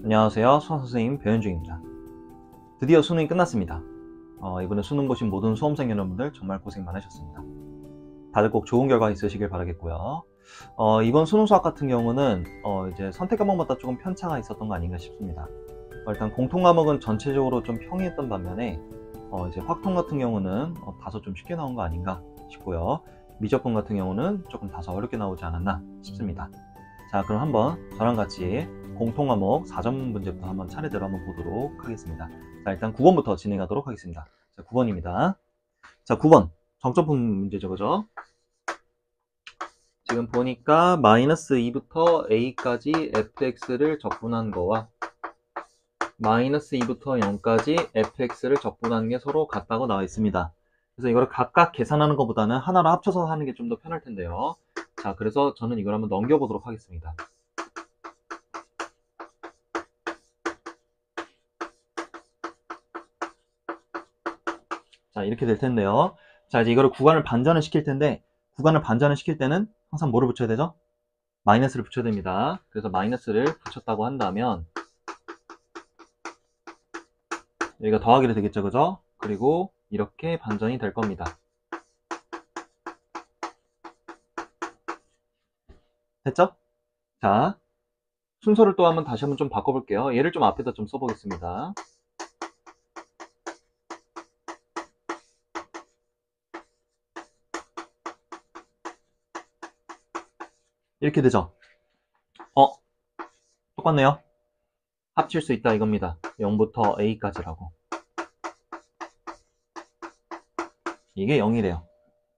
안녕하세요. 수학선생님 배현중입니다. 드디어 수능이 끝났습니다. 이번에 수능 보신 모든 수험생 여러분들 정말 고생 많으셨습니다. 다들 꼭 좋은 결과 있으시길 바라겠고요. 이번 수능 수학 같은 경우는 이제 선택 과목마다 조금 편차가 있었던 거 아닌가 싶습니다. 일단 공통 과목은 전체적으로 좀 평이했던 반면에 이제 확통 같은 경우는 다소 좀 쉽게 나온 거 아닌가 싶고요. 미적분 같은 경우는 조금 다소 어렵게 나오지 않았나 싶습니다. 자, 그럼 한번 저랑 같이 공통 과목 4점 문제부터 한번 차례대로 한번 보도록 하겠습니다. 자, 일단 9번부터 진행하도록 하겠습니다. 자, 9번입니다. 자, 9번 정점분 문제죠, 그죠? 지금 보니까 마이너스 2부터 a까지 fx를 적분한 거와 마이너스 2부터 0까지 fx를 적분하는 게 서로 같다고 나와 있습니다. 그래서 이거를 각각 계산하는 것보다는 하나로 합쳐서 하는 게 좀 더 편할 텐데요. 자, 그래서 저는 이걸 한번 넘겨보도록 하겠습니다. 자, 이렇게 될 텐데요. 자, 이제 이거를 구간을 반전을 시킬 텐데, 구간을 반전을 시킬 때는 항상 뭐를 붙여야 되죠? 마이너스를 붙여야 됩니다. 그래서 마이너스를 붙였다고 한다면, 여기가 더하기로 되겠죠, 그죠? 그리고 이렇게 반전이 될 겁니다. 됐죠? 자, 순서를 또 한번 다시 한번 좀 바꿔볼게요. 얘를 좀 앞에다 좀 써보겠습니다. 이렇게 되죠? 똑같네요. 합칠 수 있다 이겁니다. 0부터 a까지라고. 이게 0이래요.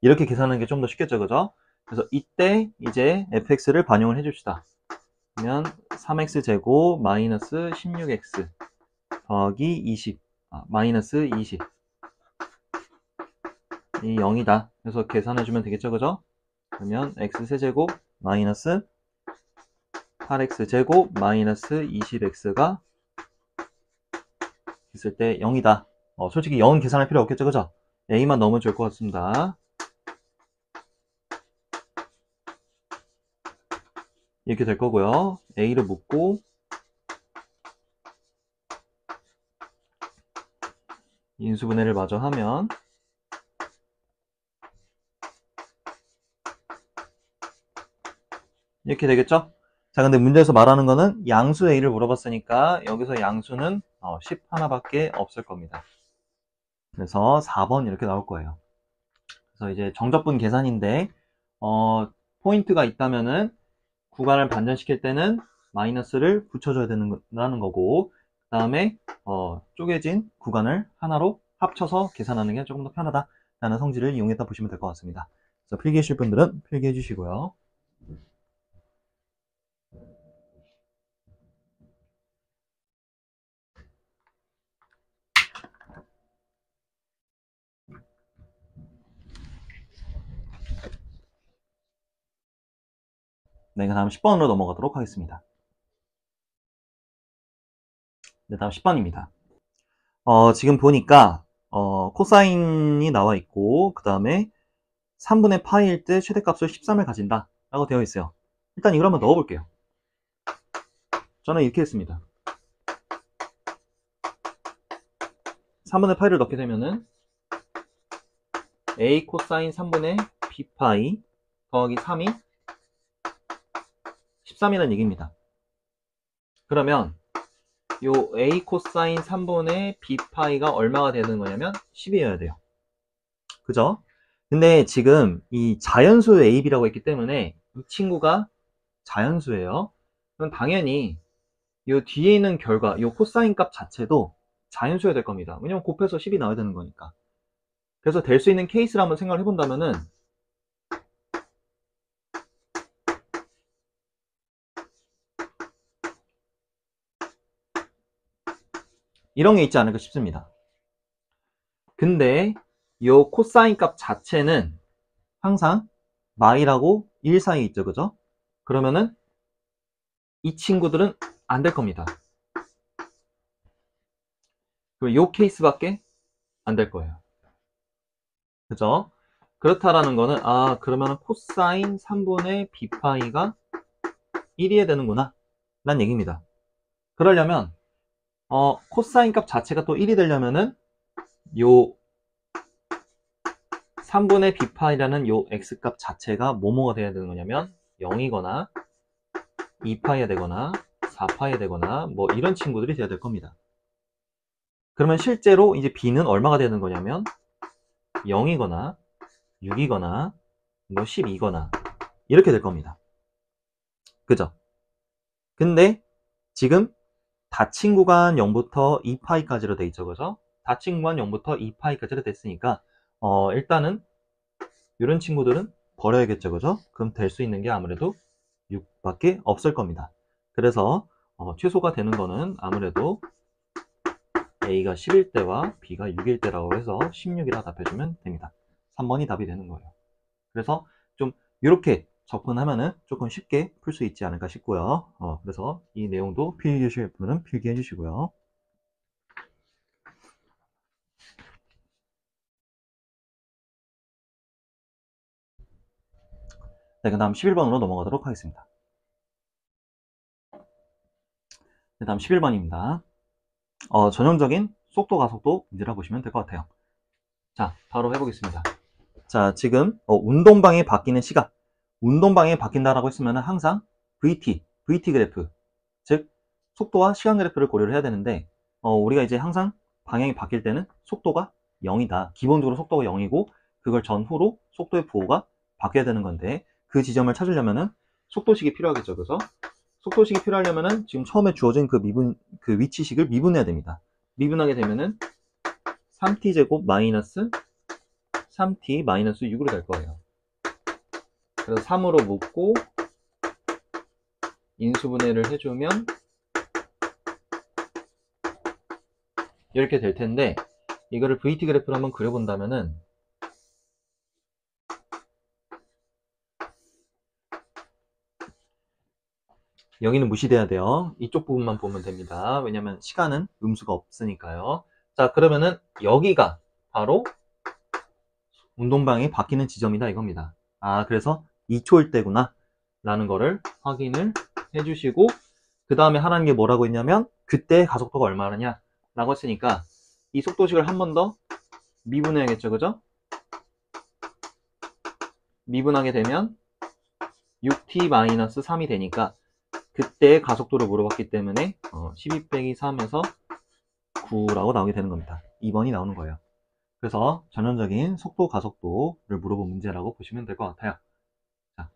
이렇게 계산하는 게 좀 더 쉽겠죠, 그죠? 그래서 이때 이제 fx를 반영을 해줍시다. 그러면 3x제곱 마이너스 16x 더하기 20 마이너스 20 이 0이다. 그래서 계산해주면 되겠죠, 그죠? 그러면 x세제곱 마이너스 8x제곱 마이너스 20x가 있을 때 0이다. 솔직히 0은 계산할 필요 없겠죠, 그죠? a만 넣으면 좋을 것 같습니다. 이렇게 될 거고요. a를 묻고 인수분해를 마저 하면 이렇게 되겠죠? 자, 근데 문제에서 말하는 거는 양수 a를 물어봤으니까 여기서 양수는 10 하나밖에 없을 겁니다. 그래서 4번 이렇게 나올 거예요. 그래서 이제 정적분 계산인데 포인트가 있다면은 구간을 반전시킬 때는 마이너스를 붙여줘야 된다는 거고, 그 다음에 쪼개진 구간을 하나로 합쳐서 계산하는 게 조금 더 편하다라는 성질을 이용했다 보시면 될 것 같습니다. 그래서 필기하실 분들은 필기해 주시고요. 네, 그 다음 10번으로 넘어가도록 하겠습니다. 네, 다음 10번입니다. 지금 보니까 코사인이 나와 있고, 그 다음에 3분의 파이일 때 최대값을 13을 가진다 라고 되어 있어요. 일단 이걸 한번 넣어볼게요. 저는 이렇게 했습니다. 3분의 파이를 넣게 되면은 a 코사인 3분의 b파이 더하기 3이 13이라는 얘기입니다. 그러면 요 a 코사인 3분의 b파이가 얼마가 되는 거냐면 10이어야 돼요. 그죠? 근데 지금 이 자연수 ab라고 했기 때문에 이 친구가 자연수예요. 그럼 당연히 요 뒤에 있는 결과, 요 코사인 값 자체도 자연수여야 될 겁니다. 왜냐면 곱해서 10이 나와야 되는 거니까. 그래서 될 수 있는 케이스를 한번 생각을 해본다면은 이런 게 있지 않을까 싶습니다. 근데 요 코사인 값 자체는 항상 마이라고 1 사이에 있죠, 그죠? 그러면은 이 친구들은 안 될 겁니다. 그럼 요 케이스밖에 안 될 거예요. 그죠? 그렇다라는 거는 그러면 코사인 3분의 b파이가 1이어야 되는구나 란 얘기입니다. 그러려면 코사인 값 자체가 또 1이 되려면은 요 3분의 b파이라는 요 x값 자체가 뭐뭐가 돼야 되는 거냐면 0이거나 2파이가 되거나 4파이가 되거나 뭐 이런 친구들이 돼야 될 겁니다. 그러면 실제로 이제 b는 얼마가 되는 거냐면 0이거나 6이거나 뭐 12거나 이렇게 될 겁니다. 그죠? 근데 지금 닫힌 구간 0부터 2파이까지로 돼 있죠. 그죠? 닫힌 구간 0부터 2파이까지로 됐으니까 일단은 이런 친구들은 버려야겠죠. 그죠? 그럼 될 수 있는 게 아무래도 6밖에 없을 겁니다. 그래서 최소가 되는 거는 아무래도 A가 10일 때와 B가 6일 때라고 해서 16이라 답해주면 됩니다. 3번이 답이 되는 거예요. 그래서 좀 이렇게 접근하면은 조금 쉽게 풀 수 있지 않을까 싶고요. 그래서 이 내용도 필기해 주실 분은 필기해 주시고요. 네, 그 다음 11번으로 넘어가도록 하겠습니다. 그 다음 11번입니다. 전형적인 속도 가속도 문제라 보시면 될 것 같아요. 자, 바로 해보겠습니다. 자, 지금 운동방에 바뀌는 시각, 운동방에 바뀐다라고 했으면 항상 VT 그래프, 즉 속도와 시간 그래프를 고려를 해야 되는데 우리가 이제 항상 방향이 바뀔 때는 속도가 0이다. 기본적으로 속도가 0이고 그걸 전후로 속도의 부호가 바뀌어야 되는 건데 그 지점을 찾으려면은 속도식이 필요하겠죠. 그래서 속도식이 필요하려면은 지금 처음에 주어진 그 위치식을 미분해야 됩니다. 미분하게 되면은 3t제곱 마이너스 3t 마이너스 6으로 될 거예요. 그래서 3으로 묶고 인수분해를 해주면 이렇게 될 텐데 이거를 VT 그래프로 한번 그려본다면은 여기는 무시돼야 돼요. 이쪽 부분만 보면 됩니다. 왜냐면 시간은 음수가 없으니까요. 자, 그러면은 여기가 바로 운동방이 바뀌는 지점이다 이겁니다. 아, 그래서 2초일 때구나 라는 거를 확인을 해주시고 그 다음에 하라는 게 뭐라고 했냐면 그때 가속도가 얼마냐 라고 했으니까 이 속도식을 한 번 더 미분해야겠죠. 그죠? 미분하게 되면 6t-3이 되니까 그때의 가속도를 물어봤기 때문에 12 빼기 3에서 9라고 나오게 되는 겁니다. 2번이 나오는 거예요. 그래서 전형적인 속도 가속도를 물어본 문제라고 보시면 될 것 같아요. 자,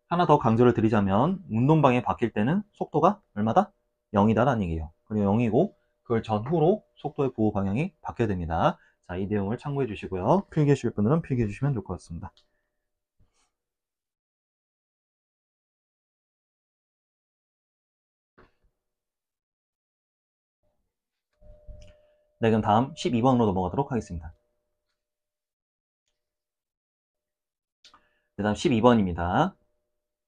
하나 더 강조를 드리자면 운동방에 바뀔 때는 속도가 얼마다? 0이다 라는 얘기예요. 그리고 0이고 그걸 전후로 속도의 부호 방향이 바뀌어야 됩니다. 자, 이 내용을 참고해 주시고요. 필기해 주실 분들은 필기해 주시면 좋을 것 같습니다. 네, 그럼 다음 12번으로 넘어가도록 하겠습니다. 그 다음 12번입니다.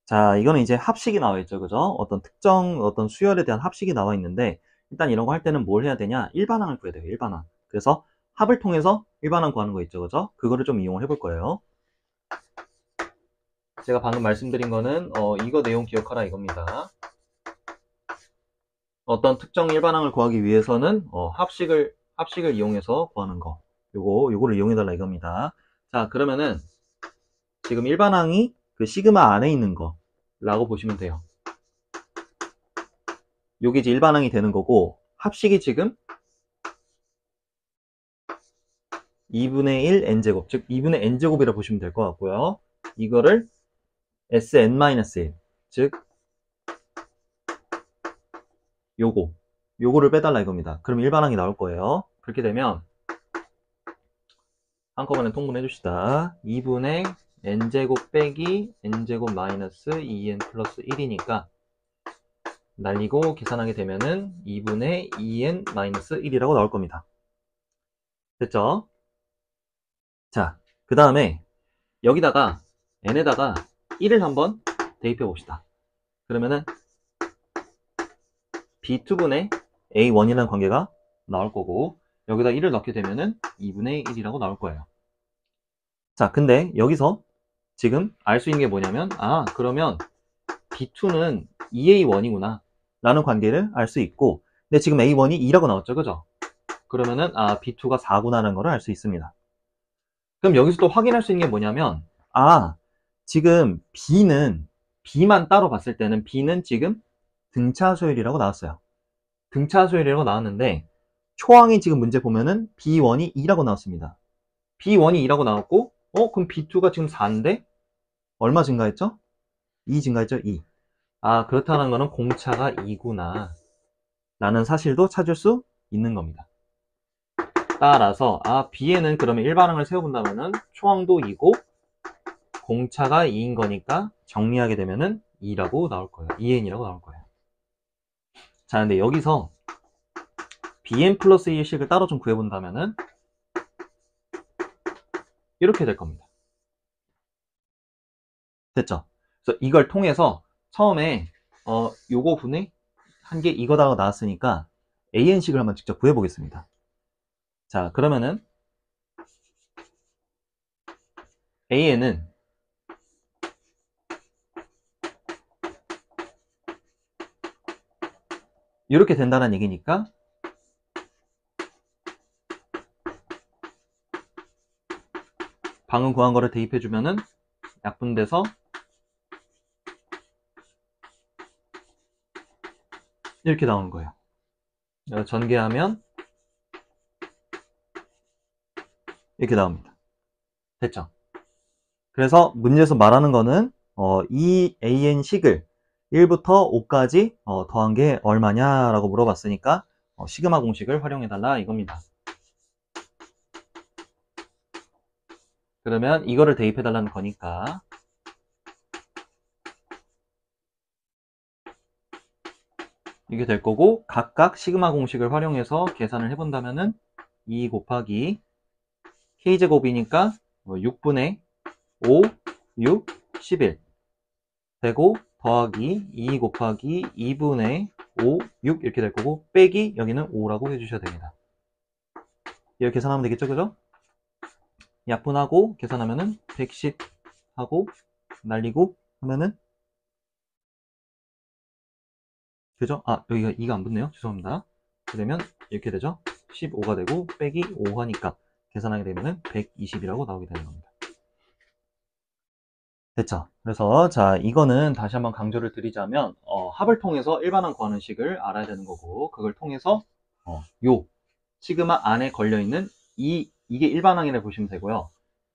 자, 이거는 이제 합식이 나와 있죠. 그죠? 어떤 특정 어떤 수열에 대한 합식이 나와 있는데 일단 이런 거 할 때는 뭘 해야 되냐? 일반항을 구해야 돼요. 일반항. 그래서 합을 통해서 일반항 구하는 거 있죠. 그죠? 그거를 좀 이용을 해볼 거예요. 제가 방금 말씀드린 거는 이거 내용 기억하라 이겁니다. 어떤 특정 일반항을 구하기 위해서는 합식을 이용해서 구하는 거. 요거를 이용해 달라 이겁니다. 자, 그러면은 지금 일반항이 그 시그마 안에 있는 거라고 보시면 돼요. 요게 이제 일반항이 되는 거고 합식이 지금 2분의 1 n제곱, 즉 2분의 n제곱이라 보시면 될 것 같고요. 이거를 sn-1, 즉 요거를 빼달라 이겁니다. 그럼 일반항이 나올 거예요. 그렇게 되면 한꺼번에 통분해 줍시다. 2분의 n제곱 빼기 n제곱 마이너스 2n 플러스 1이니까 날리고 계산하게 되면은 2분의 2n 마이너스 1이라고 나올 겁니다. 됐죠? 자, 그 다음에 여기다가 n에다가 1을 한번 대입해 봅시다. 그러면은 b2분의 a1이라는 관계가 나올 거고 여기다 1을 넣게 되면은 2분의 1이라고 나올 거예요. 자, 근데 여기서 지금 알 수 있는 게 뭐냐면 그러면 b2는 2a1이구나 라는 관계를 알 수 있고, 근데 지금 A1이 2라고 나왔죠, 그죠? 그러면은 B2가 4구나라는 걸 알 수 있습니다. 그럼 여기서 또 확인할 수 있는 게 뭐냐면, 지금 B만 따로 봤을 때는 B는 지금 등차 소율이라고 나왔어요. 등차 소율이라고 나왔는데, 초항이 지금 문제 보면은 B1이 2라고 나왔습니다. B1이 2라고 나왔고, 그럼 B2가 지금 4인데, 얼마 증가했죠? 2 증가했죠? 2. 그렇다는 거는 공차가 2구나. 라는 사실도 찾을 수 있는 겁니다. 따라서, B에는 그러면 일반항을 세워본다면은, 초항도 2고, 공차가 2인 거니까, 정리하게 되면은 2라고 나올 거예요. 2n이라고 나올 거예요. 자, 근데 여기서, bn 플러스 1 식을 따로 좀 구해본다면은, 이렇게 될 겁니다. 됐죠? 그래서 이걸 통해서 처음에 요거 분의 한 개 이거다가 나왔으니까 an식을 한번 직접 구해보겠습니다. 자, 그러면은 an은 이렇게 된다는 얘기니까 방금 구한 거를 대입해주면은 약분돼서 이렇게 나오는 거예요. 전개하면 이렇게 나옵니다. 됐죠? 그래서 문제에서 말하는 거는 이 an식을 1부터 5까지 더한 게 얼마냐라고 물어봤으니까 시그마 공식을 활용해달라 이겁니다. 그러면 이거를 대입해달라는 거니까 이게 될 거고, 각각 시그마 공식을 활용해서 계산을 해본다면은 2 곱하기 k제곱이니까 6분의 5, 6, 11 되고, 더하기 2 곱하기 2분의 5, 6 이렇게 될 거고, 빼기 여기는 5라고 해주셔야 됩니다. 이렇게 계산하면 되겠죠, 그죠? 약분하고 계산하면은 110 하고 날리고 하면은 그죠? 여기가 2가 안 붙네요. 죄송합니다. 그러면 이렇게 되죠? 15가 되고 빼기 5 하니까 계산하게 되면은 120이라고 나오게 되는 겁니다. 됐죠? 그래서 자, 이거는 다시 한번 강조를 드리자면 합을 통해서 일반항 구하는 식을 알아야 되는 거고, 그걸 통해서 요 시그마 안에 걸려있는 이게 일반항이라고 보시면 되고요.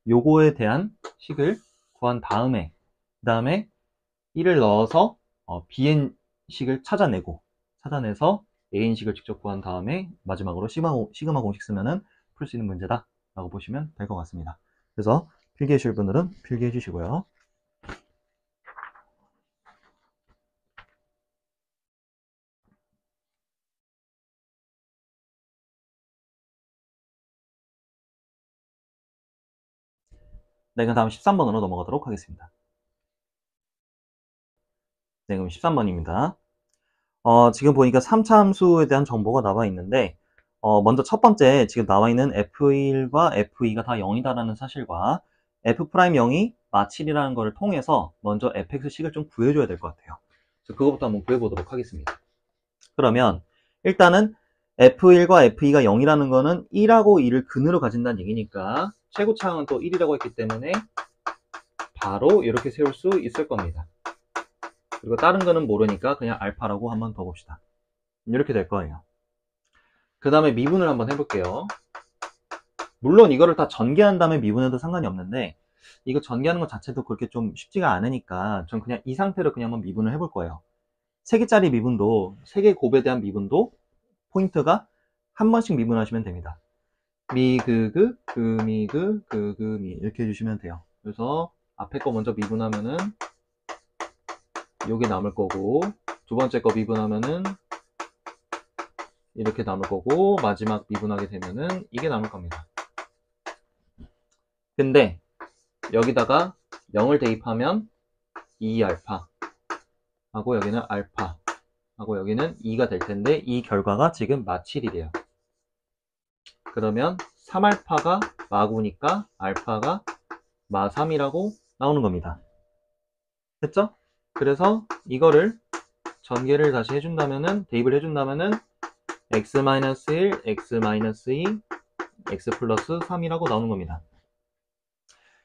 요거에 대한 식을 구한 다음에 그 다음에 1을 넣어서 bn식을 찾아내서 an식을 직접 구한 다음에 마지막으로 시그마 공식 쓰면은 풀 수 있는 문제다 라고 보시면 될 것 같습니다. 그래서 필기해 주실 분들은 필기해 주시고요. 네, 그럼 다음 13번으로 넘어가도록 하겠습니다. 네, 그럼 13번입니다. 지금 보니까 3차 함수에 대한 정보가 나와 있는데, 먼저 첫 번째 지금 나와 있는 F1과 F2가 다 0이다라는 사실과 F'0이 마7이라는 것을 통해서 먼저 fx식을 좀 구해줘야 될 것 같아요. 그래서 그것부터 한번 구해보도록 하겠습니다. 그러면 일단은 F1과 F2가 0이라는 거는 1하고 2를 근으로 가진다는 얘기니까 최고차항은 또 1이라고 했기 때문에 바로 이렇게 세울 수 있을 겁니다. 그리고 다른 거는 모르니까 그냥 알파라고 한번 더 봅시다. 이렇게 될 거예요. 그 다음에 미분을 한번 해볼게요. 물론 이거를 다 전개한 다음에 미분해도 상관이 없는데 이거 전개하는 것 자체도 그렇게 좀 쉽지가 않으니까 전 그냥 이 상태로 그냥 한번 미분을 해볼 거예요. 3개짜리 미분도 3개 곱에 대한 미분도 포인트가 한 번씩 미분하시면 됩니다. 미그그 그미그 그그미 이렇게 해주시면 돼요. 그래서 앞에 거 먼저 미분하면은 요게 남을 거고, 두 번째 거 미분하면은 이렇게 남을 거고, 마지막 미분하게 되면은 이게 남을 겁니다. 근데 여기다가 0을 대입하면 2알파 하고 여기는 알파 하고 여기는 2가 될 텐데 이 결과가 지금 마7이래요. 그러면 3알파가 마9니까 알파가 마3이라고 나오는 겁니다. 됐죠? 그래서 이거를 전개를 다시 해준다면은, 대입을 해준다면은 x-1, x-2, x 플러스 3이라고 나오는 겁니다.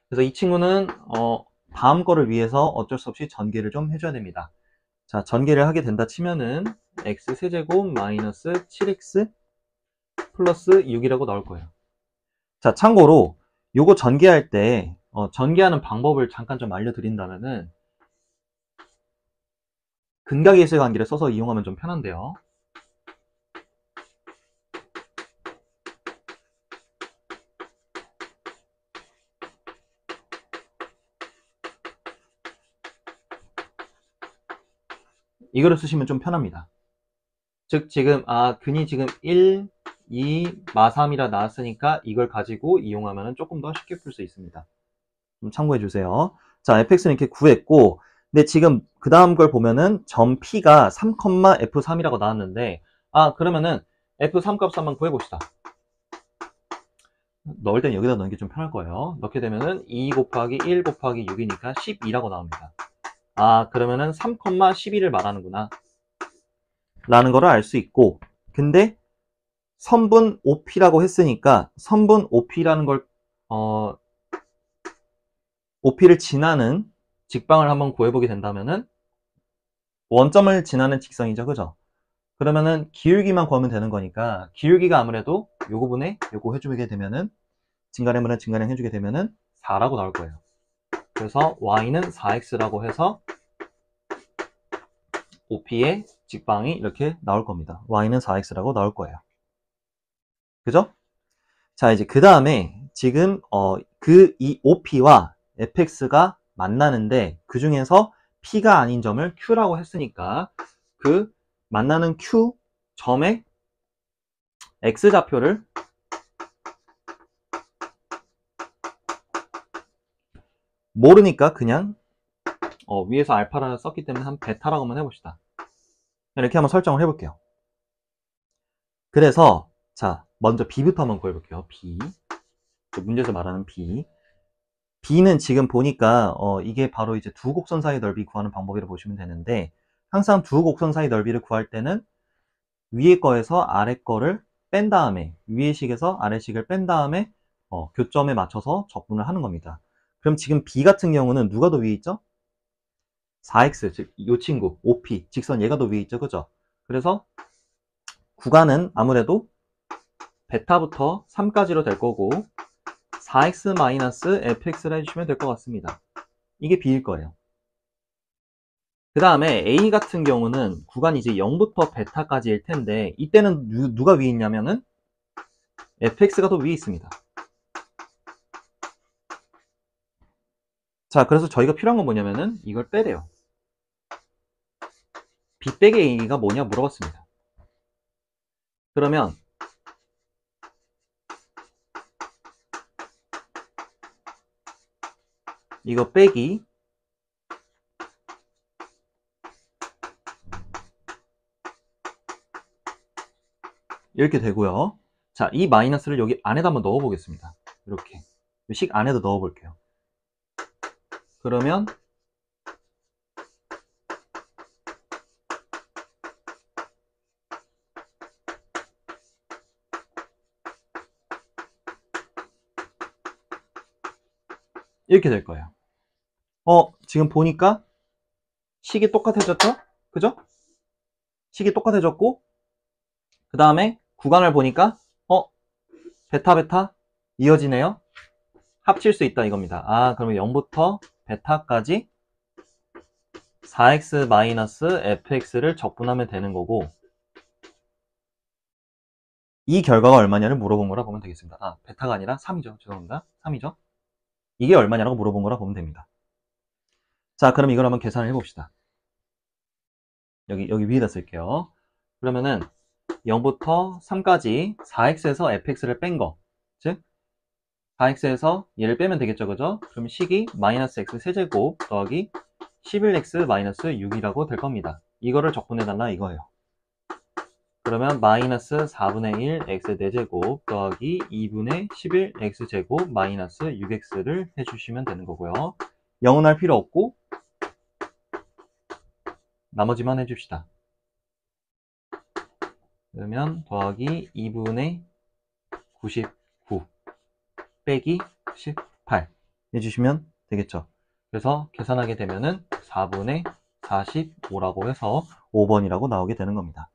그래서 이 친구는 다음 거를 위해서 어쩔 수 없이 전개를 좀 해줘야 됩니다. 자, 전개를 하게 된다 치면은 x 세제곱 마이너스 7x 플러스 6이라고 나올 거예요. 자, 참고로 요거 전개할 때 전개하는 방법을 잠깐 좀 알려드린다면은 근각의 일체관계를 써서 이용하면 좀 편한데요. 이거를 쓰시면 좀 편합니다. 즉 지금 근이 지금 1, 2, 마3이라 나왔으니까 이걸 가지고 이용하면 조금 더 쉽게 풀 수 있습니다. 좀 참고해 주세요. 자, fx는 이렇게 구했고, 근데 지금 그 다음 걸 보면은 점 P가 3,f3이라고 나왔는데, 그러면은 f3 값 한번 구해봅시다. 넣을 땐 여기다 넣는 게 좀 편할 거예요. 넣게 되면은 2 곱하기 1 곱하기 6이니까 12라고 나옵니다. 그러면은 3,12를 말하는구나 라는 거를 알 수 있고, 근데 선분 OP라고 했으니까 선분 OP라는 걸 OP를 지나는 직방을 한번 구해보게 된다면은 원점을 지나는 직선이죠, 그죠? 그러면은 기울기만 구하면 되는 거니까 기울기가 아무래도 요 부분에 요거 해주게 되면은 증가량분의 증가량 해주게 되면은 4라고 나올 거예요. 그래서 y는 4x라고 해서 OP의 직방이 이렇게 나올 겁니다. y는 4x라고 나올 거예요. 그죠? 자, 이제 그 다음에 지금 이 OP와 fx가 만나는데 그 중에서 P가 아닌 점을 Q라고 했으니까 그 만나는 Q 점의 X좌표를 모르니까 그냥 위에서 알파를 썼기 때문에 한 베타라고 한번 해봅시다. 이렇게 한번 설정을 해볼게요. 그래서 자, 먼저 B부터 한번 구해볼게요. B. 문제에서 말하는 B. B는 지금 보니까 이게 바로 이제 두 곡선 사이 넓이 구하는 방법이라고 보시면 되는데 항상 두 곡선 사이 넓이를 구할 때는 위에 거에서 아래 거를 뺀 다음에 위의 식에서 아래 식을 뺀 다음에 교점에 맞춰서 적분을 하는 겁니다. 그럼 지금 B 같은 경우는 누가 더 위에 있죠? 4x, 즉 이 친구 OP, 직선 얘가 더 위에 있죠, 그죠? 그래서 구간은 아무래도 베타부터 3까지로 될 거고 4x-fx를 해주시면 될 것 같습니다. 이게 B일 거예요. 그 다음에 A 같은 경우는 구간이 이제 0부터 베타까지일 텐데 이때는 누가 위에 있냐면은 fx가 더 위에 있습니다. 자, 그래서 저희가 필요한 건 뭐냐면은 이걸 빼래요. B 빼기 A가 뭐냐 물어봤습니다. 그러면 이거 빼기 이렇게 되고요. 자, 이 마이너스를 여기 안에다 한번 넣어 보겠습니다. 이렇게 식 안에다 넣어 볼게요. 그러면 이렇게 될 거예요. 지금 보니까 식이 똑같아졌죠? 그죠? 식이 똑같아졌고 그 다음에 구간을 보니까 베타 이어지네요. 합칠 수 있다 이겁니다. 그러면 0부터 베타까지 4x-fx를 적분하면 되는 거고 이 결과가 얼마냐를 물어본 거라 보면 되겠습니다. 베타가 아니라 3이죠. 죄송합니다. 3이죠. 이게 얼마냐라고 물어본 거라 보면 됩니다. 자, 그럼 이걸 한번 계산을 해봅시다. 여기 위에다 쓸게요. 그러면은 0부터 3까지 4x에서 fx를 뺀 거, 즉 4x에서 얘를 빼면 되겠죠, 그죠? 그럼 식이 마이너스 x 세제곱 더하기 11x 마이너스 6이라고 될 겁니다. 이거를 적분해달라 이거예요. 그러면 마이너스 4분의 1 x 4제곱 더하기 2분의 11 x제곱 마이너스 6x를 해주시면 되는 거고요. 0은 할 필요 없고 나머지만 해줍시다. 그러면 더하기 2분의 99 빼기 18 해주시면 되겠죠. 그래서 계산하게 되면은 4분의 45라고 해서 5번이라고 나오게 되는 겁니다.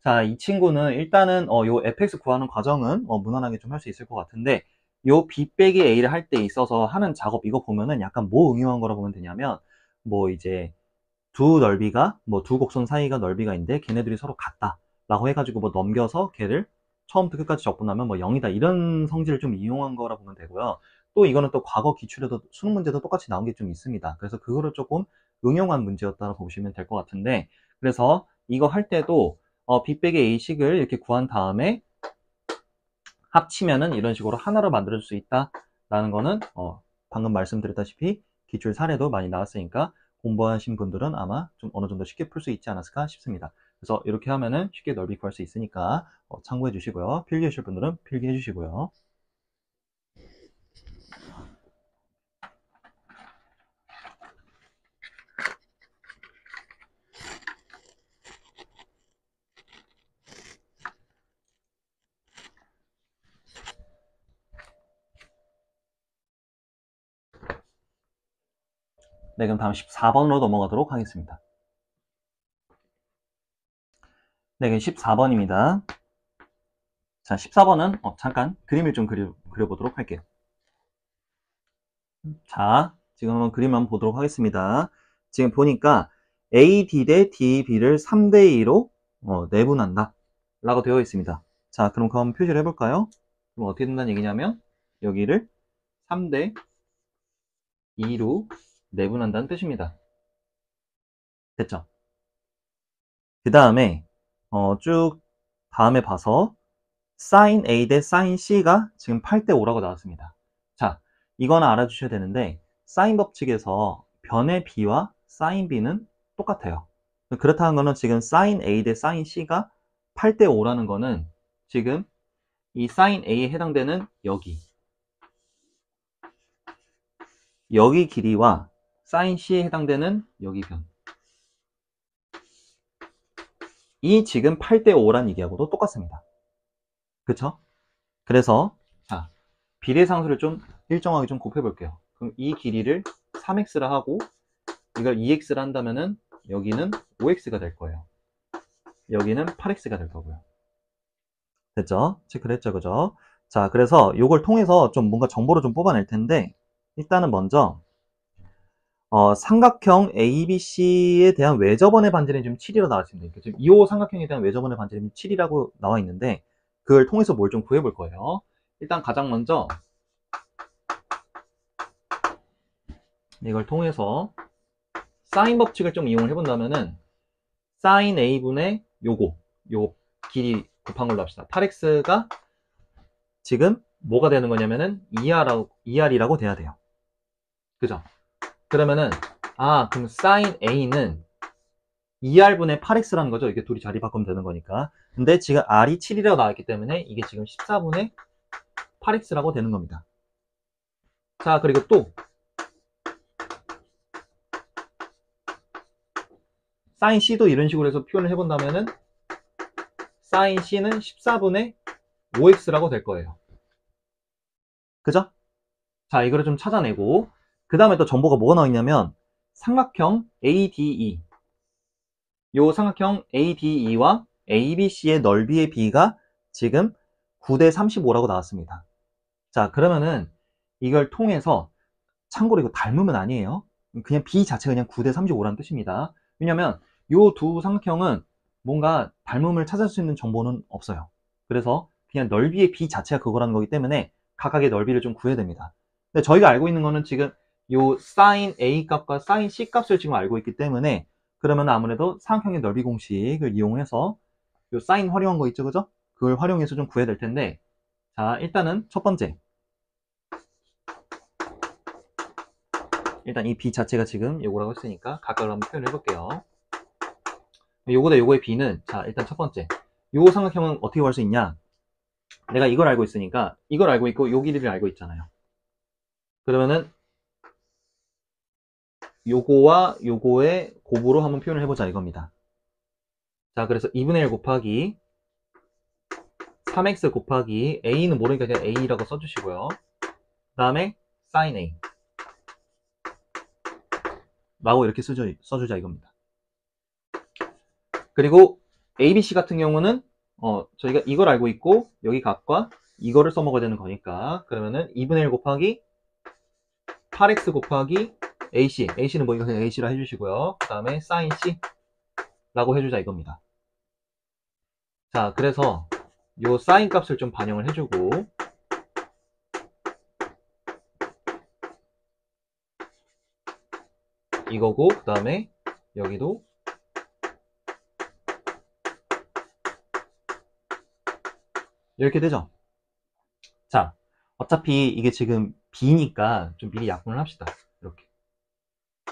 자, 이 친구는 일단은 요 fx 구하는 과정은 무난하게 좀 할 수 있을 것 같은데, 요 b 빼기 a를 할 때 있어서 하는 작업 이거 보면은 약간 뭐 응용한 거라고 보면 되냐면, 뭐 이제 두 넓이가 두 곡선 사이가 넓이가 있는데 걔네들이 서로 같다 라고 해가지고 뭐 넘겨서 걔를 처음부터 끝까지 적분하면 뭐 0이다 이런 성질을 좀 이용한 거라 보면 되고요. 또 이거는 또 과거 기출에도 수능 문제도 똑같이 나온 게 좀 있습니다. 그래서 그거를 조금 응용한 문제였다고 보시면 될 것 같은데, 그래서 이거 할 때도 b 빼기 a식을 이렇게 구한 다음에 합치면은 이런 식으로 하나로 만들어줄 수 있다 라는 거는 방금 말씀드렸다시피 기출 사례도 많이 나왔으니까 공부하신 분들은 아마 좀 어느 정도 쉽게 풀 수 있지 않았을까 싶습니다. 그래서 이렇게 하면은 쉽게 넓이 구할 수 있으니까 참고해 주시고요. 필기해 주실 분들은 필기해 주시고요. 네, 그럼 다음 14번으로 넘어가도록 하겠습니다. 네, 그럼 14번입니다. 자, 14번은 잠깐 그림을 좀 그려보도록 할게요. 자, 지금 한번 그림 한번 보도록 하겠습니다. 지금 보니까 AD 대 DB를 3대2로 내분한다 라고 되어 있습니다. 자, 그럼 그거 한번 표시를 해볼까요? 그럼 어떻게 된다는 얘기냐면 여기를 3대2로 내분한다는 뜻입니다. 됐죠? 그 다음에 쭉 다음에 봐서 sin A 대 sin C가 지금 8대5라고 나왔습니다. 자, 이거는 알아주셔야 되는데 사인 법칙에서 변의 B와 sin B는 똑같아요. 그렇다는 거는 지금 sin A 대 sin C가 8대5라는 거는 지금 이 sin A에 해당되는 여기 길이와 sin C에 해당되는 여기 변, 이 지금 8대5란 얘기하고도 똑같습니다. 그쵸? 그래서 자, 비례상수를 좀 일정하게 좀 곱해 볼게요. 그럼 이 길이를 3x라 하고 이걸 2x라 한다면은 여기는 5x가 될 거예요. 여기는 8x가 될 거고요. 됐죠? 체크를 했죠, 그죠? 자, 그래서 이걸 통해서 좀 뭔가 정보를 좀 뽑아낼 텐데, 일단은 먼저 삼각형 ABC에 대한 외접원의 반지름이 지금 7이라고 나와 있습니다. 지금 이 삼각형에 대한 외접원의 반지름이 7이라고 나와 있는데, 그걸 통해서 뭘 좀 구해 볼 거예요. 일단 가장 먼저 이걸 통해서 사인 법칙을 좀 이용을 해본다면은 sin A분의 요 길이 곱한 걸로 합시다. 8x가 지금 뭐가 되는 거냐면은 2r이라고 돼야 돼요. 그죠? 그러면은 그럼 sin A는 2r분의 8x라는 거죠. 이게 둘이 자리 바꾸면 되는 거니까. 근데 지금 r이 7이라고 나왔기 때문에 이게 지금 14분의 8x라고 되는 겁니다. 자, 그리고 또 sin C도 이런 식으로 해서 표현을 해본다면은 sin C는 14분의 5x라고 될 거예요. 그죠? 자, 이거를 좀 찾아내고 그 다음에 또 정보가 뭐가 나와 있냐면 삼각형 ADE, 요 삼각형 ADE와 ABC의 넓이의 B가 지금 9대 35라고 나왔습니다. 자, 그러면은 이걸 통해서, 참고로 이거 닮으면 아니에요. 그냥 B 자체가 그냥 9대 35라는 뜻입니다. 왜냐면 요 두 삼각형은 뭔가 닮음을 찾을 수 있는 정보는 없어요. 그래서 그냥 넓이의 B 자체가 그거라는 거기 때문에 각각의 넓이를 좀 구해야 됩니다. 근데 저희가 알고 있는 거는 지금 요 sin A 값과 sin C 값을 지금 알고 있기 때문에, 그러면 아무래도 삼각형의 넓이 공식을 이용해서 요 sin 활용한 거 있죠, 그죠? 그걸 활용해서 좀 구해야 될 텐데, 자, 일단은 첫 번째, 일단 이 B 자체가 지금 요거라고 했으니까 각각을 한번 표현해 볼게요. 요거다 요거의 B는, 자, 일단 첫 번째, 요 삼각형은 어떻게 구할 수 있냐? 내가 이걸 알고 있으니까 이걸 알고 있고 요 길이를 알고 있잖아요. 그러면은 요거와 요거의 곱으로 한번 표현을 해보자 이겁니다. 자, 그래서 2분의 1 곱하기 3x 곱하기 a는 모르니까 그냥 a라고 써주시고요. 그 다음에 sin a 라고 이렇게 써주자 이겁니다. 그리고 ABC 같은 경우는 저희가 이걸 알고 있고 여기 값과 이거를 써먹어야 되는 거니까 그러면은 2분의 1 곱하기 8x 곱하기 AC는 뭐 이거 그냥 AC라 해주시고요. 그 다음에 sin C 라고 해주자 이겁니다. 자, 그래서 요 sin 값을 좀 반영을 해주고 이거고 그 다음에 여기도 이렇게 되죠. 자, 어차피 이게 지금 B니까 좀 미리 약분을 합시다. 이렇게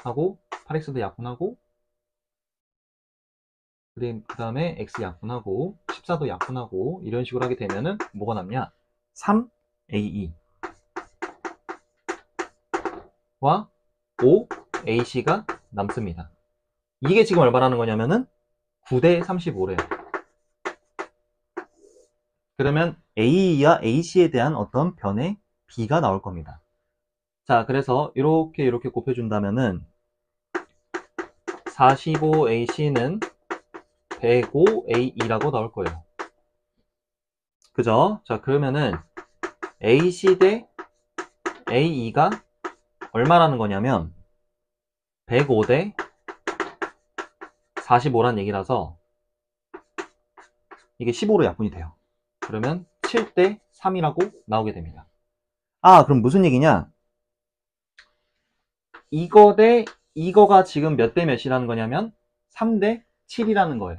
하고 8x도 약분하고 그 다음에 x 약분하고 14도 약분하고 이런 식으로 하게 되면은 뭐가 남냐? 3AE 와 5AC가 남습니다. 이게 지금 얼마라는 거냐면은 9대 35래요. 그러면 A와 AC에 대한 어떤 변의 B가 나올 겁니다. 자, 그래서 이렇게 곱해준다면은 45AC는 105AE라고 나올 거예요. 그죠? 자, 그러면은 AC 대 AE가 얼마라는 거냐면 105 대 45란 얘기라서 이게 15로 약분이 돼요. 그러면 7 대 3이라고 나오게 됩니다. 아, 그럼 무슨 얘기냐? 이거 대 이거가 지금 몇 대 몇이라는 거냐면 3 대 7이라는 거예요.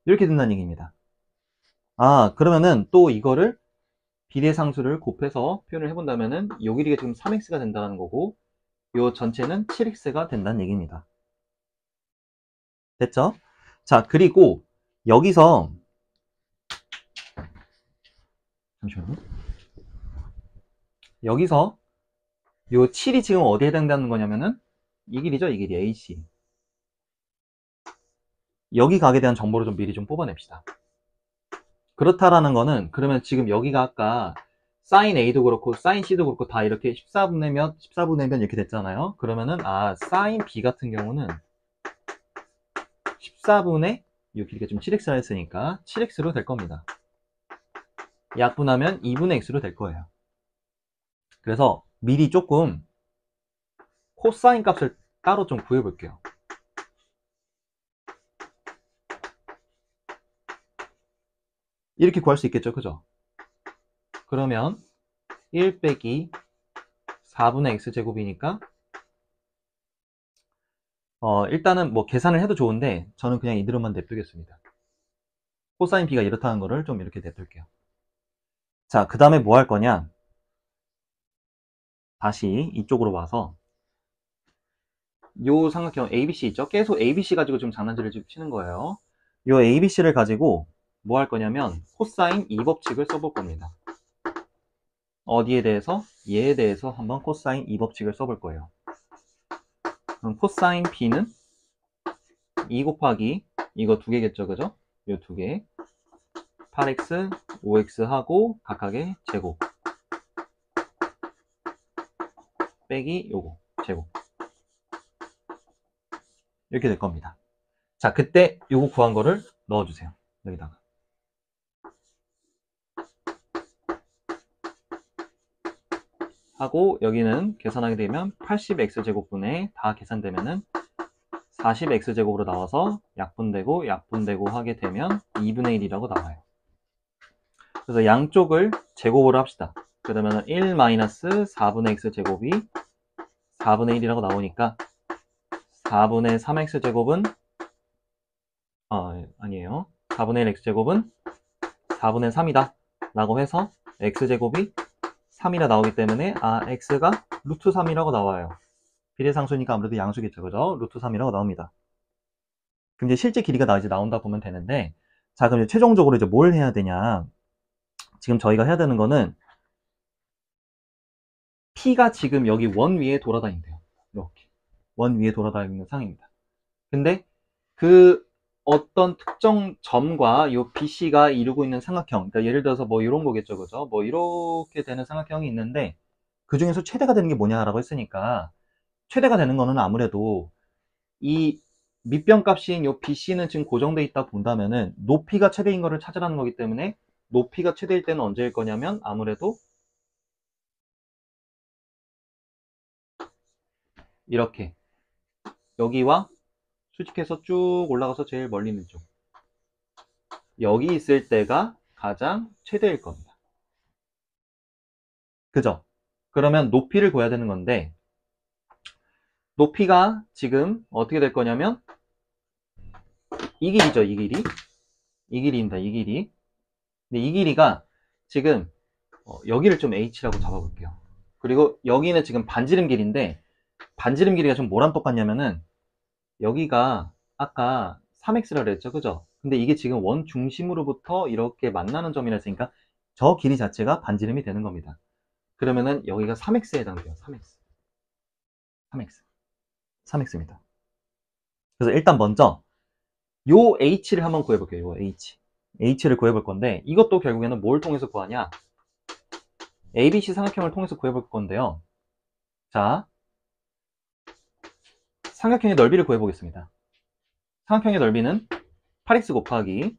이렇게 된다는 얘기입니다. 아, 그러면은 또 이거를 비례상수를 곱해서 표현을 해본다면은 요 길이가 지금 3x가 된다는 거고 요 전체는 7x가 된다는 얘기입니다. 됐죠? 자, 그리고 여기서 잠시만요. 여기서 요 7이 지금 어디에 해당되는 거냐면은 이 길이죠, 이 길이 AC. 여기 각에 대한 정보를 좀 미리 좀 뽑아냅시다. 그렇다라는 거는 그러면 지금 여기가 아까 sin A도 그렇고 sin C도 그렇고 다 이렇게 14분의 몇 이렇게 됐잖아요. 그러면은 sin B 같은 경우는 14분의 이 길이가 좀 7x라 했으니까 7x로 될 겁니다. 약분하면 2분의 x로 될 거예요. 그래서 미리 조금 코사인 값을 따로 좀 구해 볼게요. 이렇게 구할 수 있겠죠, 그죠? 그러면 1 빼기 4분의 x제곱이니까 일단은 뭐 계산을 해도 좋은데 저는 그냥 이대로만 냅두겠습니다. 코사인 b가 이렇다는 거를 좀 이렇게 냅둘게요. 자, 그 다음에 뭐 할 거냐? 다시 이쪽으로 와서 요 삼각형 ABC 있죠? 계속 ABC 가지고 좀 장난질을 좀 치는 거예요. 요 ABC를 가지고 뭐 할 거냐면 코사인 2법칙을 써볼 겁니다. 어디에 대해서? 얘에 대해서 한번 코사인 2법칙을 써볼 거예요. 그럼 코사인 B는 2 곱하기 이거 두 개겠죠, 그죠? 요 두 개 8x, 5x 하고 각각의 제곱 빼기 요거 제곱 이렇게 될 겁니다. 자, 그때 요거 구한 거를 넣어주세요. 여기다가 하고 여기는 계산하게 되면 80x제곱분에 다 계산되면은 40x제곱으로 나와서 약분되고 하게 되면 2분의 1이라고 나와요. 그래서 양쪽을 제곱으로 합시다. 그러면 1-4분의 x제곱이 4분의 1이라고 나오니까 4분의 3x제곱은 아니에요. 4분의 1 x제곱은 4분의 3이다 라고 해서 x제곱이 3이라 나오기 때문에 x가 루트 3이라고 나와요. 비례상수니까 아무래도 양수겠죠, 그죠? 루트 3이라고 나옵니다. 그럼 이제 실제 길이가 이제 나온다 보면 되는데, 자, 그럼 이제 최종적으로 이제 뭘 해야 되냐? 지금 저희가 해야 되는 거는 P가 지금 여기 원 위에 돌아다닌대요. 이렇게 원 위에 돌아다니는 상황입니다. 근데 그 어떤 특정 점과 요 BC가 이루고 있는 삼각형, 그러니까 예를 들어서 뭐 이런 거겠죠, 그죠? 뭐 이렇게 되는 삼각형이 있는데 그 중에서 최대가 되는 게 뭐냐라고 했으니까 최대가 되는 거는 아무래도 이 밑변 값인 요 BC는 지금 고정돼 있다 본다면은 높이가 최대인 거를 찾으라는 거기 때문에 높이가 최대일 때는 언제일 거냐면 아무래도 이렇게 여기와 수직해서 쭉 올라가서 제일 멀리 있는 쪽 여기 있을 때가 가장 최대일 겁니다. 그죠? 그러면 높이를 구해야 되는 건데 높이가 지금 어떻게 될 거냐면 이 길이죠, 이 길이. 이 길이입니다, 이 길이. 근데 이 길이가 지금 여기를 좀 H라고 잡아볼게요. 그리고 여기는 지금 반지름 길인데 반지름 길이가 좀 뭐랑 똑같냐면은 여기가 아까 3x라 그랬죠, 그죠? 근데 이게 지금 원 중심으로부터 이렇게 만나는 점이라 했으니까 저 길이 자체가 반지름이 되는 겁니다. 그러면은 여기가 3x에 해당돼요. 3x. 3x. 3x입니다. 그래서 일단 먼저 요 h를 한번 구해볼게요. 요 h를 구해볼 건데 이것도 결국에는 뭘 통해서 구하냐? ABC 삼각형을 통해서 구해볼 건데요. 자, 삼각형의 넓이를 구해보겠습니다. 삼각형의 넓이는 8x 곱하기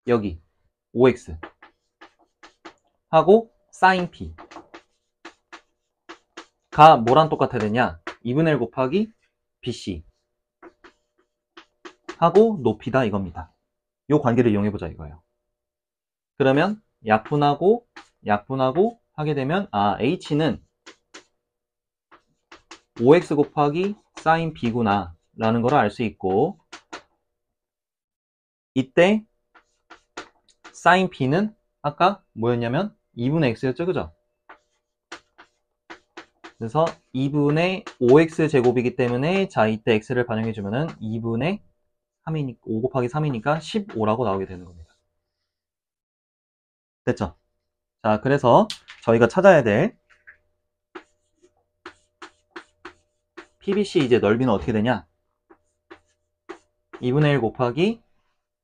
여기 5x 하고 sin p가 뭐랑 똑같아야 되냐? 2분의 1 곱하기 bc 하고 높이다 이겁니다. 요 관계를 이용해보자 이거예요. 그러면 약분하고 하게 되면 h는 5x 곱하기 sin b구나 라는 걸 알 수 있고 이때 sin b는 아까 뭐였냐면 2분의 x였죠, 그죠? 그래서 2분의 5x 제곱이기 때문에 자 이때 x를 반영해주면은 2분의 3이니까 5 곱하기 3이니까 15라고 나오게 되는 겁니다. 됐죠? 자, 그래서 저희가 찾아야 될 PBC 이제 넓이는 어떻게 되냐? 2분의 1 곱하기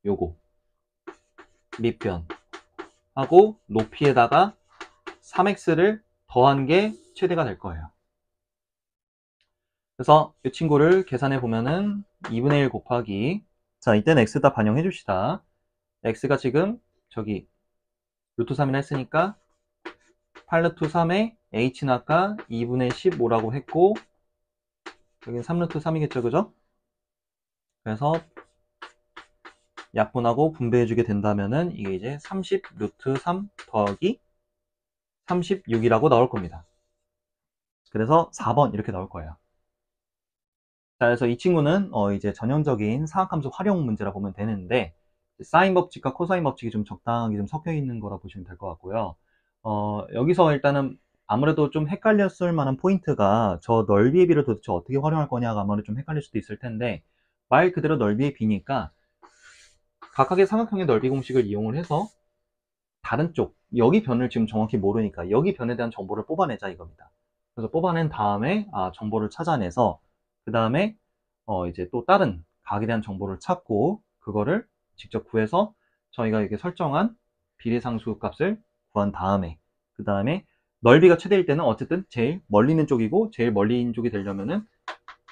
요거 밑변 하고 높이에다가 3x를 더한 게 최대가 될 거예요. 그래서 이 친구를 계산해 보면은 2분의 1 곱하기 자 이때는 x다 반영해 줍시다. x가 지금 저기 루트 3이라 했으니까 8루트 3에 h는 아까 2분의 15라고 했고 여기는 3루트 3이겠죠, 그죠? 그래서 약분하고 분배해주게 된다면은 이게 이제 30 루트 3 더하기 36이라고 나올 겁니다. 그래서 4번 이렇게 나올 거예요. 자, 그래서 이 친구는 이제 전형적인 사각함수 활용 문제라 보면 되는데 사인 법칙과 코사인 법칙이 좀 적당하게 좀 섞여 있는 거라 보시면 될 것 같고요. 여기서 일단은 아무래도 좀 헷갈렸을 만한 포인트가 저 넓이의 비를 도대체 어떻게 활용할 거냐가 아무래도 좀 헷갈릴 수도 있을 텐데 말 그대로 넓이의 비니까 각각의 삼각형의 넓이 공식을 이용을 해서 다른 쪽 여기 변을 지금 정확히 모르니까 여기 변에 대한 정보를 뽑아내자 이겁니다. 그래서 뽑아낸 다음에 정보를 찾아내서 그 다음에 이제 또 다른 각에 대한 정보를 찾고 그거를 직접 구해서 저희가 이렇게 설정한 비례상수 값을 구한 다음에 그 다음에 넓이가 최대일 때는 어쨌든 제일 멀리 있는 쪽이고 제일 멀리 있는 쪽이 되려면은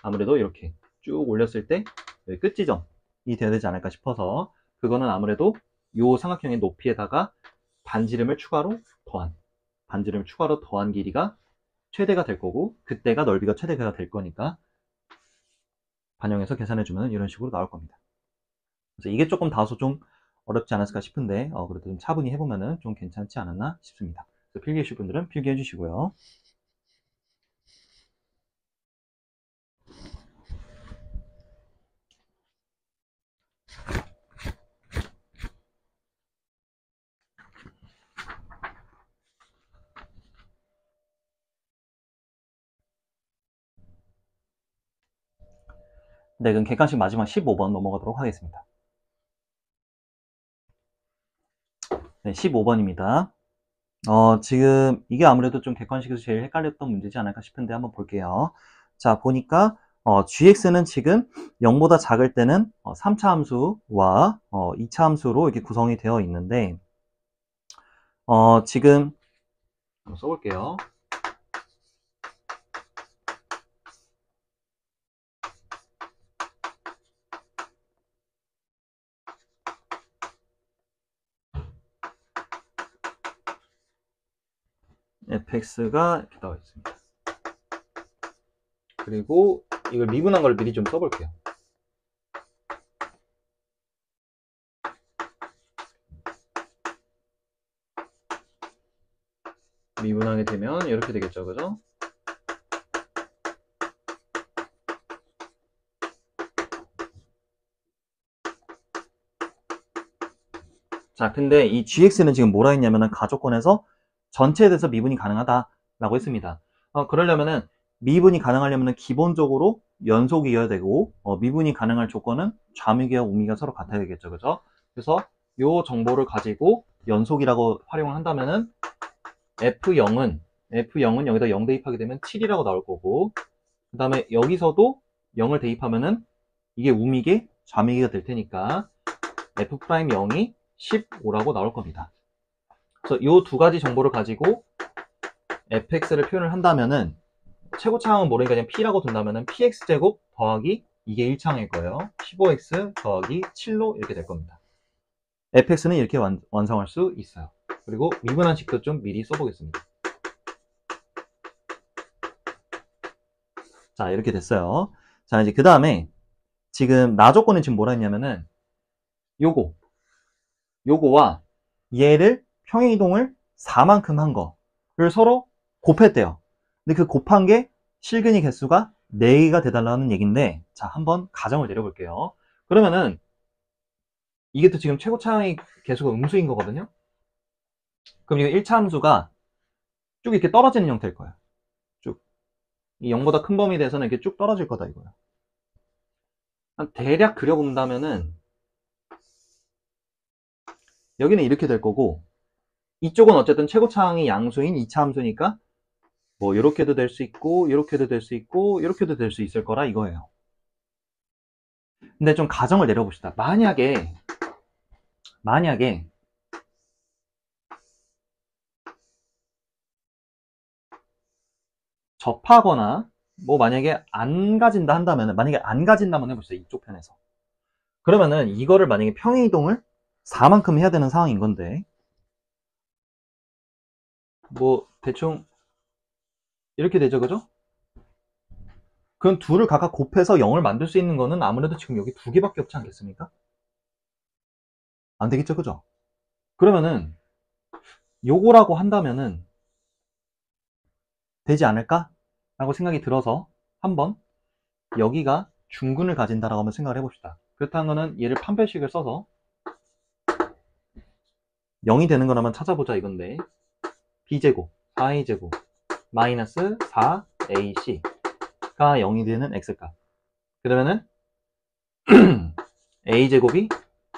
아무래도 이렇게 쭉 올렸을 때 여기 끝 지점이 돼야 되지 않을까 싶어서 그거는 아무래도 요 삼각형의 높이에다가 반지름을 추가로 더한 길이가 최대가 될 거고 그때가 넓이가 최대가 될 거니까 반영해서 계산해주면 이런 식으로 나올 겁니다. 그래서 이게 조금 다소 좀 어렵지 않았을까 싶은데 그래도 좀 차분히 해보면 좀 괜찮지 않았나 싶습니다. 그래서 필기하실 분들은 필기해 주시고요. 네, 그럼 객관식 마지막 15번 넘어가도록 하겠습니다. 네, 15번입니다. 지금 이게 아무래도 좀 객관식에서 제일 헷갈렸던 문제지 않을까 싶은데 한번 볼게요. 자, 보니까 gx는 지금 0보다 작을 때는 3차 함수와 2차 함수로 이렇게 구성이 되어 있는데, 지금 한번 써볼게요. fx가 이렇게 나와 있습니다. 그리고 이걸 미분한 걸 미리 좀 써볼게요. 미분하게 되면 이렇게 되겠죠, 그죠? 자, 근데 이 gx는 지금 뭐라 했냐면은 가조건에서 전체에 대해서 미분이 가능하다라고 했습니다. 그러려면은 미분이 가능하려면은 기본적으로 연속이어야 되고, 미분이 가능할 조건은 좌미기와 우미가 서로 같아야 되겠죠, 그죠? 그래서 요 정보를 가지고 연속이라고 활용을 한다면은 F0은 여기다 0 대입하게 되면 7이라고 나올 거고, 그 다음에 여기서도 0을 대입하면은 이게 우미계, 좌미계가 될 테니까 F'0이 15라고 나올 겁니다. 그래서 이 두 가지 정보를 가지고 fx를 표현을 한다면은 최고차항은 모르니까 그냥 p라고 둔다면은 px제곱 더하기 이게 1차항일 거예요. 15x 더하기 7로 이렇게 될 겁니다. fx는 이렇게 완성할 수 있어요. 그리고 미분한 식도 좀 미리 써보겠습니다. 자, 이렇게 됐어요. 자, 이제 그 다음에 지금 나 조건이 지금 뭐라 했냐면은 요거와 얘를 평행이동을 4만큼 한 거를 서로 곱했대요. 근데 그 곱한 게 실근이 개수가 4개가 돼달라는 얘기인데, 자, 한번 가정을 내려볼게요. 그러면은 이게 또 지금 최고차항의 개수가 음수인 거거든요. 그럼 이거 1차 함수가 쭉 이렇게 떨어지는 형태일 거예요. 쭉. 이 0보다 큰 범위에 대해서는 이렇게 쭉 떨어질 거다 이거예요. 대략 그려본다면은 여기는 이렇게 될 거고, 이쪽은 어쨌든 최고차항이 양수인 2차 함수니까 뭐 이렇게도 될 수 있고 이렇게도 될 수 있고 이렇게도 될 수 있을 거라 이거예요. 근데 좀 가정을 내려봅시다. 만약에 접하거나 뭐 만약에 안 가진다 한다면, 만약에 안 가진다면 해봅시다. 이쪽 편에서. 그러면은 이거를 만약에 평행이동을 4만큼 해야 되는 상황인 건데, 뭐 대충 이렇게 되죠, 그죠? 그럼 둘을 각각 곱해서 0을 만들 수 있는 거는 아무래도 지금 여기 두 개밖에 없지 않겠습니까? 안 되겠죠, 그죠? 그러면은 요거라고 한다면은 되지 않을까? 라고 생각이 들어서 한번 여기가 중근을 가진다라고 한번 생각을 해봅시다. 그렇다는 거는 얘를 판별식을 써서 0이 되는 걸 한번 찾아보자 이건데, b제곱 4a제곱 마이너스 4ac가 0이 되는 x값. 그러면은 a제곱이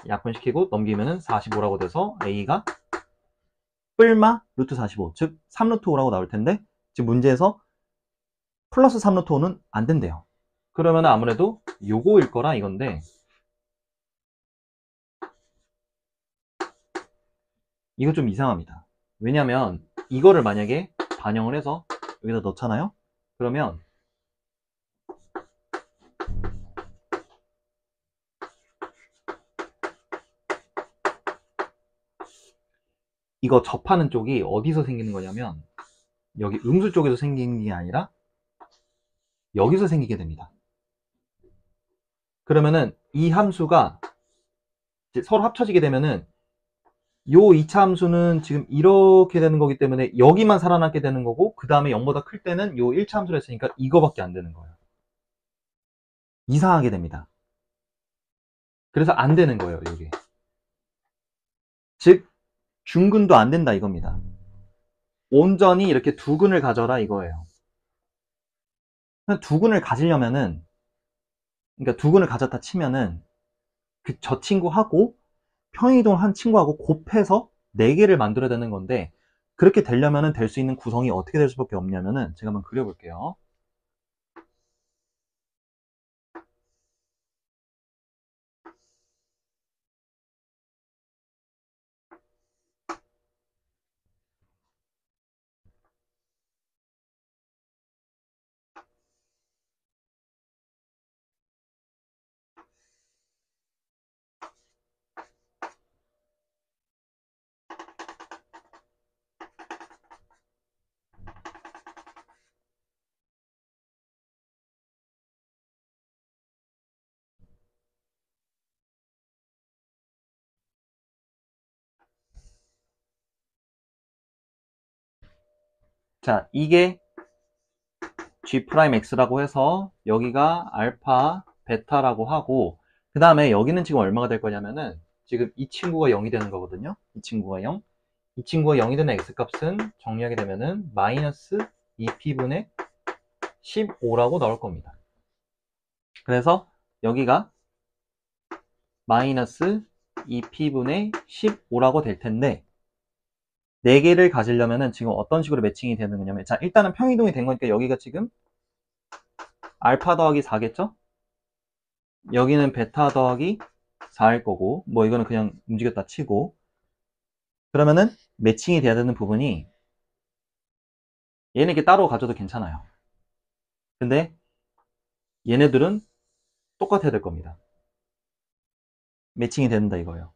약분시키고 넘기면은 45라고 돼서 a가 뿔마 루트 45, 즉 3루트 5라고 나올 텐데, 지금 문제에서 플러스 3루트 5는 안 된대요. 그러면 아무래도 요거일 거라 이건데, 이거 좀 이상합니다. 왜냐면 이거를 만약에 반영을 해서 여기다 넣잖아요. 그러면 이거 접하는 쪽이 어디서 생기는 거냐면 여기 음수 쪽에서 생기는 게 아니라 여기서 생기게 됩니다. 그러면은 이 함수가 이제 서로 합쳐지게 되면은 요 2차 함수는 지금 이렇게 되는 거기 때문에 여기만 살아남게 되는 거고, 그 다음에 0보다 클 때는 요 1차 함수를 했으니까 이거밖에 안 되는 거예요. 이상하게 됩니다. 그래서 안 되는 거예요, 여기. 즉 중근도 안 된다 이겁니다. 온전히 이렇게 두근을 가져라 이거예요. 두근을 가지려면은, 그러니까 두근을 가졌다 치면은 저 친구하고 평행이동을 한 친구하고 곱해서 4개를 만들어야 되는 건데, 그렇게 되려면은 될 수 있는 구성이 어떻게 될 수밖에 없냐면은 제가 한번 그려볼게요. 자, 이게 G'X라고 해서 여기가 알파, 베타라고 하고, 그 다음에 여기는 지금 얼마가 될 거냐면은 지금 이 친구가 0이 되는 거거든요. 이 친구가 0. 이 친구가 0이 되는 X값은 정리하게 되면은 마이너스 2P분의 15라고 나올 겁니다. 그래서 여기가 마이너스 2P분의 15라고 될 텐데, 4개를 가지려면은 지금 어떤 식으로 매칭이 되는 거냐면, 자, 일단은 평이동이 된 거니까 여기가 지금 알파 더하기 4겠죠? 여기는 베타 더하기 4일 거고, 뭐 이거는 그냥 움직였다 치고, 그러면은 매칭이 돼야 되는 부분이 얘는 이렇게 따로 가져도 괜찮아요. 근데 얘네들은 똑같아야 될 겁니다. 매칭이 된다 이거예요.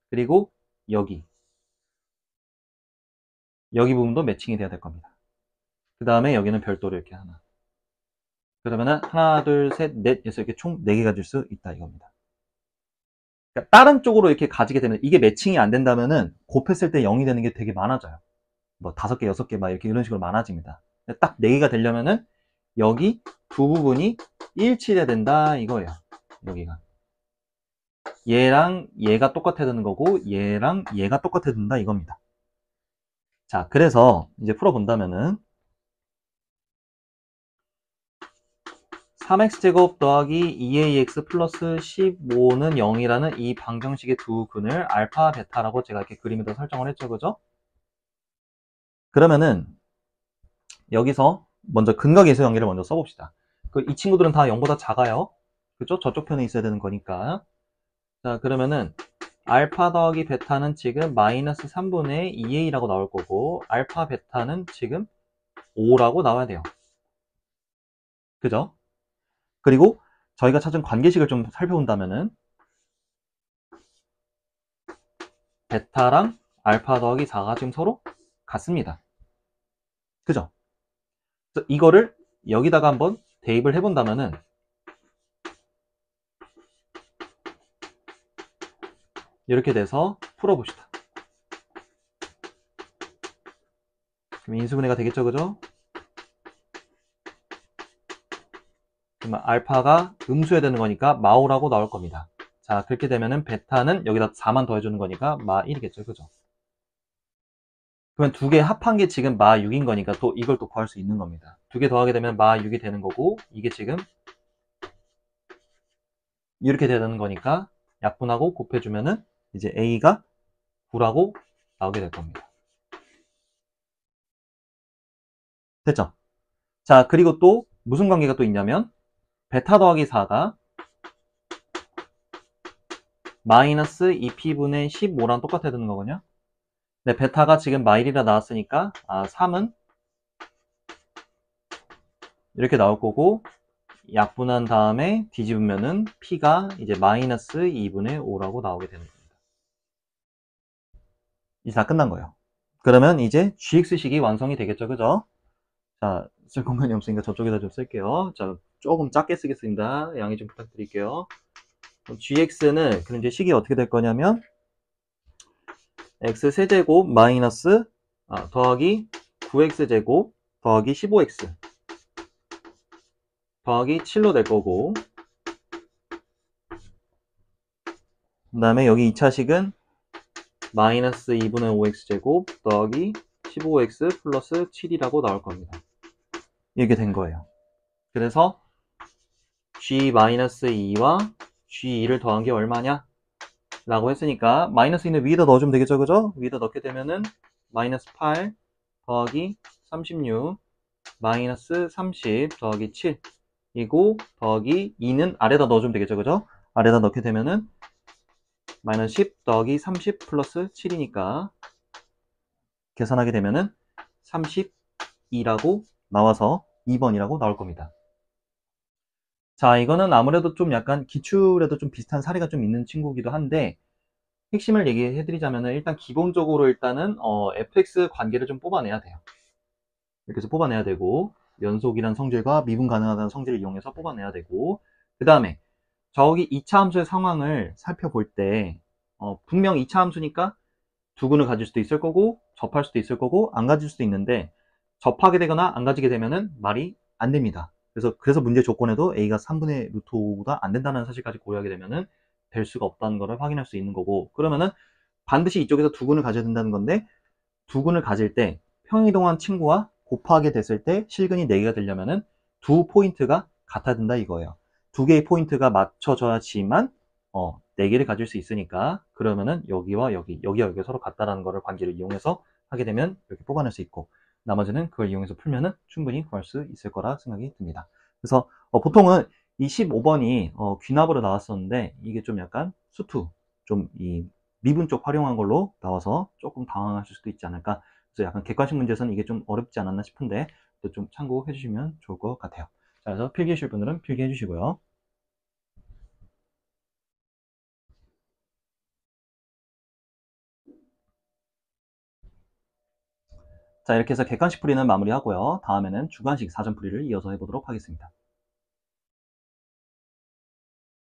그리고 여기 부분도 매칭이 돼야 될 겁니다. 그 다음에 여기는 별도로 이렇게 하나. 그러면은 하나, 둘, 셋, 넷 해서 이렇게 총 4개 가질 수 있다 이겁니다. 그러니까 다른 쪽으로 이렇게 가지게 되면 이게 매칭이 안 된다면은 곱했을 때 0이 되는 게 되게 많아져요. 뭐 5개, 6개 막 이렇게 이런 식으로 많아집니다. 딱 4개가 되려면은 여기 두 부분이 일치해야 된다 이거예요. 여기가 얘랑 얘가 똑같아야 되는 거고 얘랑 얘가 똑같아야 된다 이겁니다. 자, 그래서 이제 풀어본다면은 3x제곱 더하기 2ax 플러스 15는 0이라는 이 방정식의 두 근을 알파, 베타라고 제가 이렇게 그림에다 설정을 했죠. 그죠? 그러면은 여기서 먼저 근과 계수 관계를 먼저 써봅시다. 이 친구들은 다 0보다 작아요. 그죠? 저쪽 편에 있어야 되는 거니까. 자, 그러면은 알파 더하기 베타는 지금 마이너스 3분의 2a라고 나올 거고, 알파, 베타는 지금 5라고 나와야 돼요. 그죠? 그리고 저희가 찾은 관계식을 좀 살펴본다면은 베타랑 알파 더하기 4가 지금 서로 같습니다. 그죠? 그래서 이거를 여기다가 한번 대입을 해본다면은 이렇게 돼서 풀어봅시다. 그럼 인수분해가 되겠죠, 그죠? 그러면 알파가 음수해야 되는 거니까 마5라고 나올 겁니다. 자, 그렇게 되면은 베타는 여기다 4만 더해주는 거니까 마1이겠죠, 그죠? 그러면 두 개 합한 게 지금 마6인 거니까 또 이걸 또 구할 수 있는 겁니다. 두 개 더하게 되면 마6이 되는 거고, 이게 지금 이렇게 되는 거니까 약분하고 곱해주면은 이제 a가 9라고 나오게 될 겁니다. 됐죠? 자, 그리고 또 무슨 관계가 또 있냐면 베타 더하기 4가 마이너스 2p분의 15랑 똑같아야 되는 거거든요. 근데 베타가 지금 마1이라 나왔으니까 3은 이렇게 나올 거고, 약분한 다음에 뒤집으면은 p가 이제 마이너스 2분의 5라고 나오게 되는 겁니다. 이제 다 끝난 거예요. 그러면 이제 gx식이 완성이 되겠죠, 그죠? 자, 쓸 공간이 없으니까 저쪽에다 좀 쓸게요. 자, 조금 작게 쓰겠습니다. 양해 좀 부탁드릴게요. gx는 그럼 이제 식이 어떻게 될 거냐면 x세제곱 마이너스 더하기 9x제곱 더하기 15x 더하기 7로 될 거고, 그 다음에 여기 2차식은 마이너스 2분의 5x제곱 더하기 15x 플러스 7이라고 나올 겁니다. 이렇게 된 거예요. 그래서 g-2와 g2를 더한 게 얼마냐? 라고 했으니까 마이너스 2는 위에다 넣어주면 되겠죠, 그죠? 위에다 넣게 되면은 마이너스 8 더하기 36 마이너스 30 더하기 7 이고 더하기 2는 아래다 넣어주면 되겠죠, 그죠? 아래다 넣게 되면은 마이너스 10 더하기 30 플러스 7이니까 계산하게 되면은 32라고 나와서 2번이라고 나올 겁니다. 자, 이거는 아무래도 좀 약간 기출에도 좀 비슷한 사례가 좀 있는 친구기도 한데, 핵심을 얘기해 드리자면은 일단 기본적으로 일단은 fx 관계를 좀 뽑아내야 돼요. 이렇게 해서 뽑아내야 되고, 연속이란 성질과 미분 가능하다는 성질을 이용해서 뽑아내야 되고, 그 다음에 저기 2차 함수의 상황을 살펴볼 때 분명 2차 함수니까 두 근을 가질 수도 있을 거고 접할 수도 있을 거고 안 가질 수도 있는데, 접하게 되거나 안 가지게 되면은 말이 안 됩니다. 그래서 문제 조건에도 a가 3분의 루트 5보다 안 된다는 사실까지 고려하게 되면은 될 수가 없다는 것을 확인할 수 있는 거고, 그러면은 반드시 이쪽에서 두근을 가져야 된다는 건데, 두근을 가질 때 평이동한 친구와 곱하게 됐을 때 실근이 4개가 되려면은 두 포인트가 같아야 된다 이거예요. 두 개의 포인트가 맞춰져야지만 4개를 가질 수 있으니까, 그러면은 여기와 여기와 여기가 서로 같다라는 거를 관계를 이용해서 하게 되면 이렇게 뽑아낼 수 있고, 나머지는 그걸 이용해서 풀면은 충분히 구할 수 있을 거라 생각이 듭니다. 그래서 보통은 이 15번이 귀납으로 나왔었는데, 이게 좀 약간 수투, 좀 이 미분 쪽 활용한 걸로 나와서 조금 당황하실 수도 있지 않을까. 그래서 약간 객관식 문제에서는 이게 좀 어렵지 않았나 싶은데, 또 좀 참고해 주시면 좋을 것 같아요. 자, 그래서 필기하실 분들은 필기해 주시고요. 자, 이렇게 해서 객관식 풀이는 마무리하고요. 다음에는 주관식 사전풀이를 이어서 해보도록 하겠습니다.